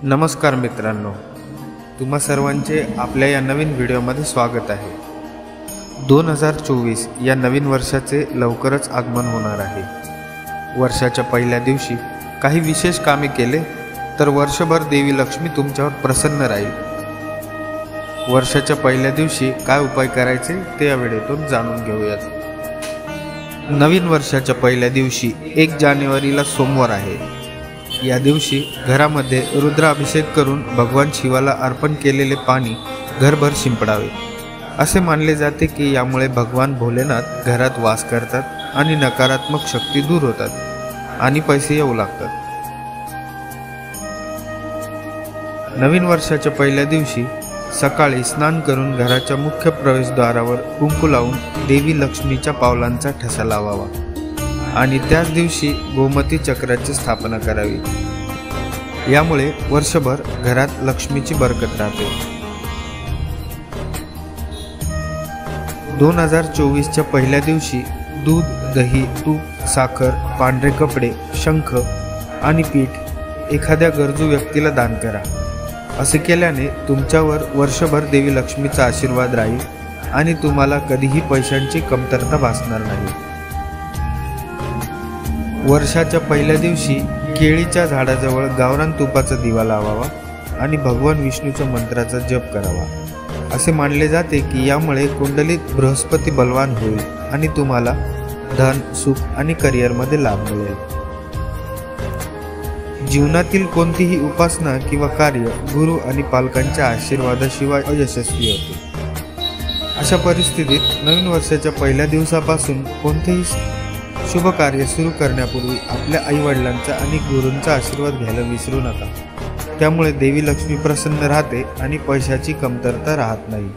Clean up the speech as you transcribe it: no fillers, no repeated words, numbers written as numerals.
नमस्कार मित्रांनो, तुम्हा सर्वांचे आपल्या या नवीन व्हिडिओमध्ये स्वागत आहे। 2024 या नवीन वर्षाचे लवकरच आगमन होणार आहे। वर्षाच्या पहिल्या दिवशी काही विशेष कामे केले तर वर्षभर देवी लक्ष्मी तुमच्यावर प्रसन्न राहील। वर्षाच्या पहिल्या दिवशी काय उपाय करायचे ते या व्हिडिओतून जाणून घेऊयात। नवीन वर्षाच्या पहिल्या दिवशी 1 जानेवारीला सोमवार आहे। या दिवशी घरामध्ये रुद्राभिषेक करून भगवान शिवाला अर्पण केलेले पाणी घरभर शिंपडावे। असे मानले जाते की यामुळे भगवान भोलेनाथ घरात वास करतात आणि नकारात्मक शक्ती दूर होतात आणि पैसे येऊ लागतात। नवीन वर्षाच्या पहिल्या दिवशी सकाळी स्नान करून घराच्या मुख्य प्रवेशद्वारावर कुंकू लावून देवी लक्ष्मीच्या पावलांचा ठसा लावावा आणि त्याच दिवशी गोमती चक्राची स्थापना करावी। यामुळे वर्षभर घरात लक्ष्मीची बरकत राहते। 2024च्या पहिल्या दिवशी दूध, दही, तूप, साखर, पांढरे कपडे, शंख आणि पीठ एखाद्या गरजू व्यक्तीला दान करा। असे केल्याने तुमच्यावर वर्षभर देवी लक्ष्मीचा आशीर्वाद राहील आणि तुम्हाला कधीही पैशांची कमतरता भासणार नाही। वर्षाच्या पहिल्या दिवशी केळीच्या झाडाजवळ गावरान तुपाचा दिवा लावावा आणि भगवान विष्णूच्या मंत्राचा जप करावा। असे मानले जाते की यामुळे कुंडलीत बृहस्पती बलवान होईल आणि तुम्हाला धन, सुख आणि करिअरमध्ये लाभ मिळेल। जीवनातील कोणतीही उपासना किंवा कार्य गुरु आणि पालकांच्या आशीर्वादाशिवाय अयशस्वी होते। अशा परिस्थितीत नवीन वर्षाच्या पहिल्या दिवसापासून कोणतेही शुभ कार्य सुरू करण्यापूर्वी आपल्या आईवडिलांचा आणि गुरूंचा आशीर्वाद घ्यायला विसरू नका। त्यामुळे देवी लक्ष्मी प्रसन्न राहते आणि पैशाची कमतरता राहत नाही।